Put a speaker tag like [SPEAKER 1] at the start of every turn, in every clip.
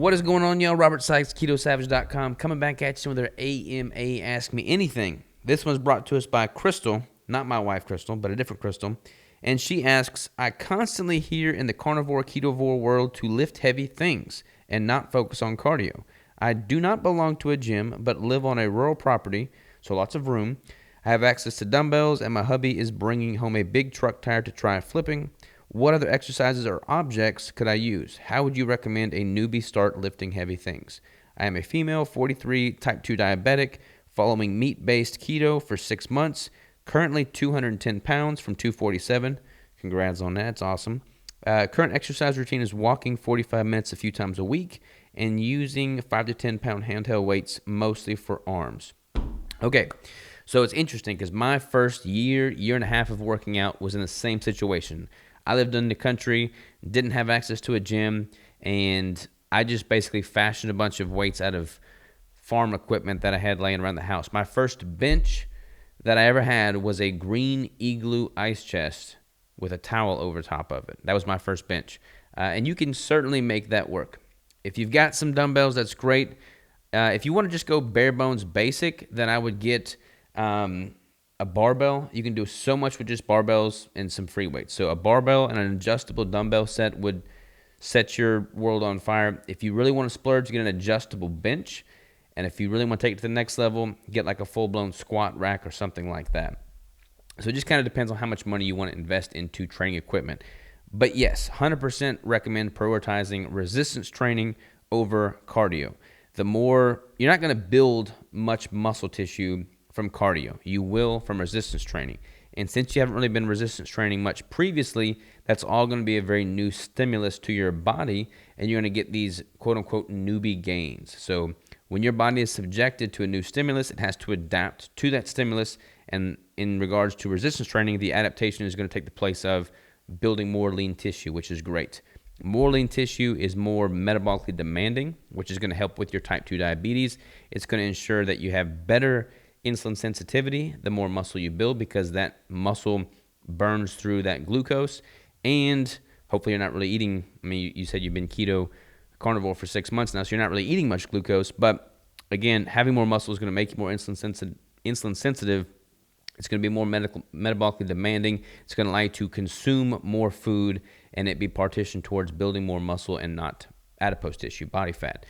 [SPEAKER 1] What is going on, y'all? Robert Sykes, KetoSavage.com, coming back at you with our AMA Ask Me Anything. This one's brought to us by Crystal, not my wife Crystal, but a different Crystal. And she asks, I constantly hear in the carnivore, ketovore world to lift heavy things and not focus on cardio. I do not belong to a gym, but live on a rural property, so lots of room. I have access to dumbbells, and my hubby is bringing home a big truck tire to try flipping. What other exercises or objects could I use? How would you recommend a newbie start lifting heavy things? I am a female, 43, type 2 diabetic, following meat-based keto for 6 months, currently 210 pounds from 247. Congrats on that. It's awesome. Current exercise routine is walking 45 minutes a few times a week and using 5 to 10 pound handheld weights, mostly for arms. Okay. So it's interesting because my first year and a half of working out was in the same situation. I lived in the country, didn't have access to a gym, and I just basically fashioned a bunch of weights out of farm equipment that I had laying around the house. My first bench that I ever had was a green Igloo ice chest with a towel over top of it. That was my first bench. And you can certainly make that work. If you've got some dumbbells, that's great. If you want to just go bare bones basic, then I would get a barbell. You can do so much with just barbells and some free weights. So a barbell and an adjustable dumbbell set would set your world on fire. If you really want to splurge, get an adjustable bench. And if you really want to take it to the next level, get like a full-blown squat rack or something like that. So it just kind of depends on how much money you want to invest into training equipment. But yes, 100% recommend prioritizing resistance training over cardio. The more, you're not going to build much muscle tissue from cardio. You will from resistance training. And since you haven't really been resistance training much previously, that's all going to be a very new stimulus to your body, and you're going to get these quote-unquote newbie gains. So when your body is subjected to a new stimulus, it has to adapt to that stimulus, and in regards to resistance training, the adaptation is going to take the place of building more lean tissue, which is great. More lean tissue is more metabolically demanding, which is going to help with your type 2 diabetes. It's going to ensure that you have better insulin sensitivity the more muscle you build, because that muscle burns through that glucose. And hopefully you're not really eating, I mean, you said you've been keto carnivore for 6 months now, so you're not really eating much glucose. But again, having more muscle is going to make you more insulin sensitive. It's going to be more metabolically demanding. It's going to allow you to consume more food and it be partitioned towards building more muscle and not adipose tissue, body fat.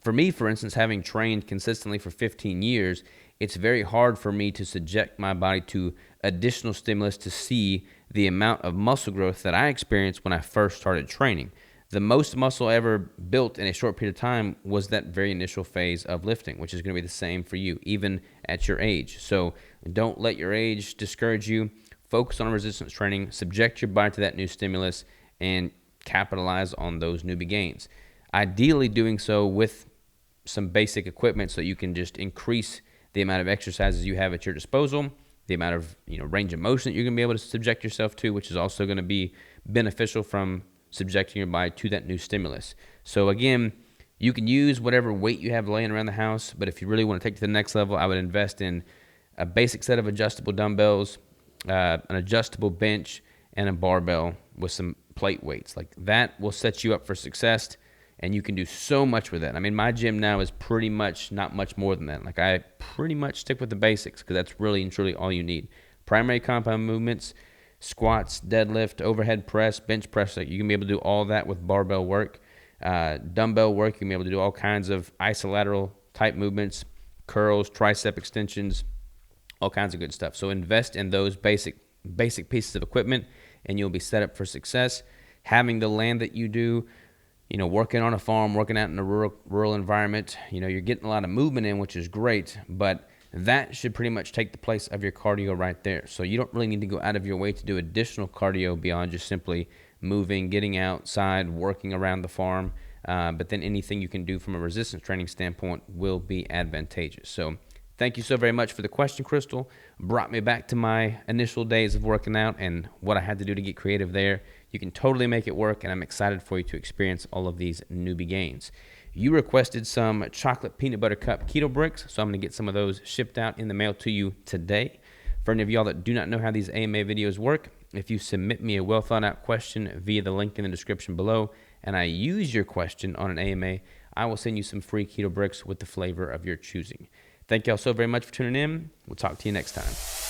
[SPEAKER 1] For me, for instance, having trained consistently for 15 years, it's very hard for me to subject my body to additional stimulus to see the amount of muscle growth that I experienced when I first started training. The most muscle I ever built in a short period of time was that very initial phase of lifting, which is going to be the same for you, even at your age. So don't let your age discourage you. Focus on resistance training, subject your body to that new stimulus, and capitalize on those newbie gains. Ideally doing so with some basic equipment so you can just increase the amount of exercises you have at your disposal, the amount of range of motion that you're going to be able to subject yourself to, which is also going to be beneficial from subjecting your body to that new stimulus. So again, you can use whatever weight you have laying around the house, but if you really want to take it to the next level, I would invest in a basic set of adjustable dumbbells, an adjustable bench, and a barbell with some plate weights. Like that will set you up for success. And you can do so much with that. I mean, my gym now is pretty much not much more than that. Like I pretty much stick with the basics because that's really and truly all you need. Primary compound movements, squats, deadlift, overhead press, bench press. Like you can be able to do all that with barbell work. Dumbbell work, you can be able to do all kinds of isolateral type movements, curls, tricep extensions, all kinds of good stuff. So invest in those basic pieces of equipment and you'll be set up for success. Having the land that you do, working on a farm, working out in a rural environment, you're getting a lot of movement in, which is great, but that should pretty much take the place of your cardio right there. So you don't really need to go out of your way to do additional cardio beyond just simply moving, getting outside, working around the farm. But then anything you can do from a resistance training standpoint will be advantageous. So thank you so very much for the question, Crystal. Brought me back to my initial days of working out and what I had to do to get creative there. You can totally make it work, and I'm excited for you to experience all of these newbie gains. You requested some chocolate peanut butter cup keto bricks, so I'm going to get some of those shipped out in the mail to you today. For any of y'all that do not know how these AMA videos work, if you submit me a well thought out question via the link in the description below, and I use your question on an AMA, I will send you some free keto bricks with the flavor of your choosing. Thank y'all so very much for tuning in. We'll talk to you next time.